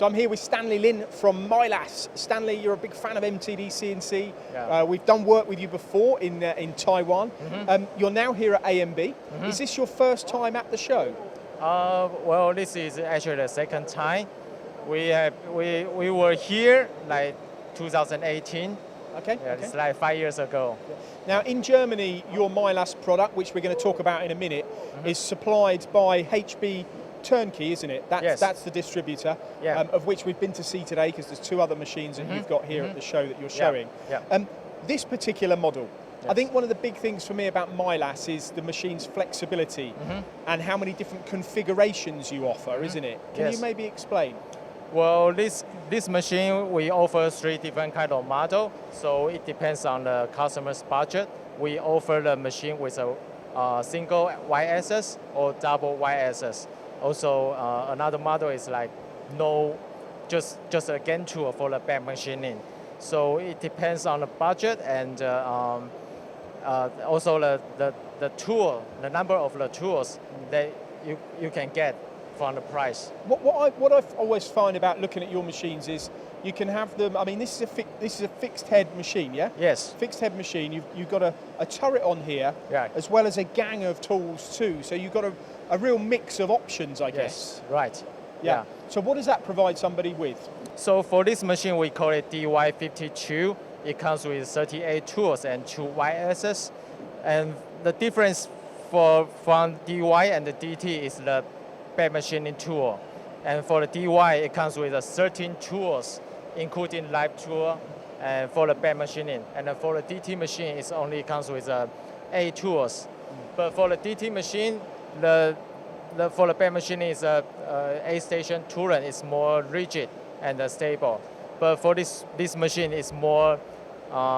So I'm here with Stanley Lin from Mylas. Stanley, you're a big fan of MTD CNC. Yeah. We've done work with you before in Taiwan. You're now here at AMB. Is this your first time at the show? Well, this is actually the second time. We were here like 2018. Okay. Yeah, it's like 5 years ago. Now in Germany, your Mylas product, which we're going to talk about in a minute, is supplied by HB Turnkey, isn't it? Yes. That's the distributor, Yeah. of which we've been to see today because there's two other machines that you've got here at the show that you're showing. Yeah. This particular model, I Yes. think one of the big things for me about Mylas is the machine's flexibility and how many different configurations you offer, isn't it? Can Yes. you maybe explain? Well, this machine, we offer 3 different kind of model, so it depends on the customer's budget. We offer the machine with a single Y-axis or double Y-axis. Also, another model is like just a GAN tool for the back machining. So it depends on the budget and also the tool, the number of the tools that you can get from the price. What I've always find about looking at your machines is you can have them. I mean, this is a fixed head machine, yeah. Yes. Fixed head machine. You've got a turret on here, Yeah. as well as a gang of tools too. So you've got a real mix of options, I guess. Yes. Right. Yeah. So what does that provide somebody with? So for this machine, we call it DY52. It comes with 38 tools and 2 Y-axes. And the difference from DY and the DT is the back machining tool. And for the DY, it comes with 13 tools, including live tool and for the back machining. And then for the DT machine, it only comes with 8 tools. But for the DT machine, for the back machining is a 8-station tooling is more rigid and stable. But for this machine, it's more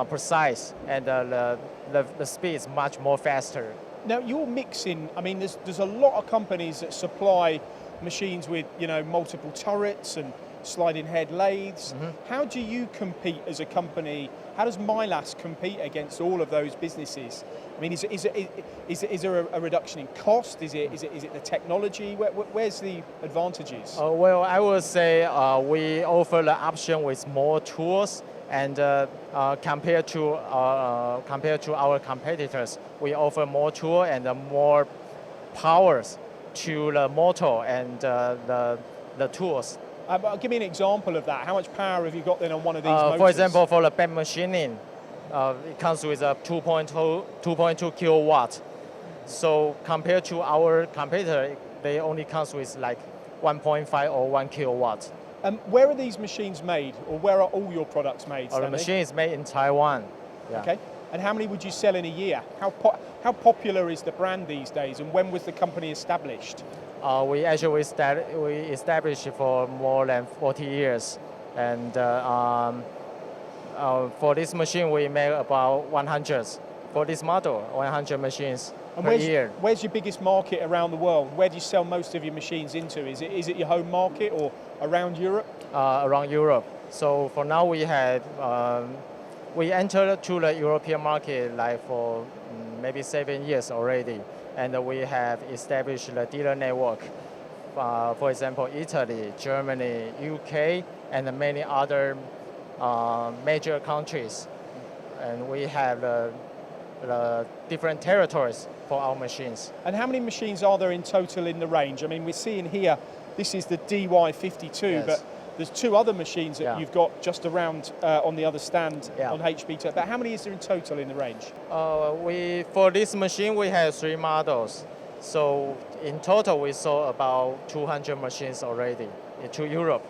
precise and the speed is much more faster. Now you're mixing. I mean, there's a lot of companies that supply machines with multiple turrets and sliding head lathes. How do you compete as a company? How does Mylas compete against all of those businesses? I mean, is there a reduction in cost? Is it the technology? Where's the advantages? Well, I would say we offer the option with more tools, and compared to our competitors, we offer more tool and more powers to the motor and the tools. Give me an example of that. How much power have you got then on one of these motors? For example, for the back machining, it comes with a 2.2 kilowatt. So compared to our competitor, they only comes with like 1.5 or 1 kilowatt. Where are these machines made, or where are all your products made? The machine is made in Taiwan. Yeah. Okay. And how many would you sell in a year? How popular is the brand these days, and when was the company established? We established for more than 40 years, and for this machine we make about 100. For this model, 100 machines per year. Where's your biggest market around the world? Where do you sell most of your machines into? Is it your home market or around Europe? Around Europe. So for now we entered to the European market like for maybe 7 years already, and we have established the dealer network. For example, Italy, Germany, UK, and many other major countries. And we have the different territories for our machines. And how many machines are there in total in the range? I mean, we're seeing here, this is the DY52, Yes. but there's 2 other machines that you've got just around on the other stand on HB. But how many is there in total in the range? For this machine, we have 3 models. So in total, we sold about 200 machines already to Europe.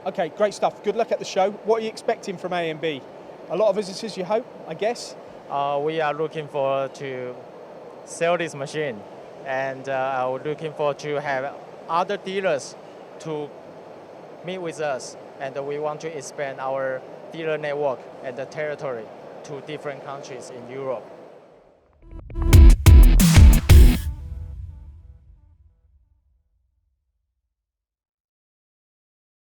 Okay, great stuff. Good luck at the show. What are you expecting from AMB? A lot of visitors, you hope, I guess? We are looking forward to sell this machine, and we're looking forward to have other dealers to meet with us, and we want to expand our dealer network and the territory to different countries in Europe.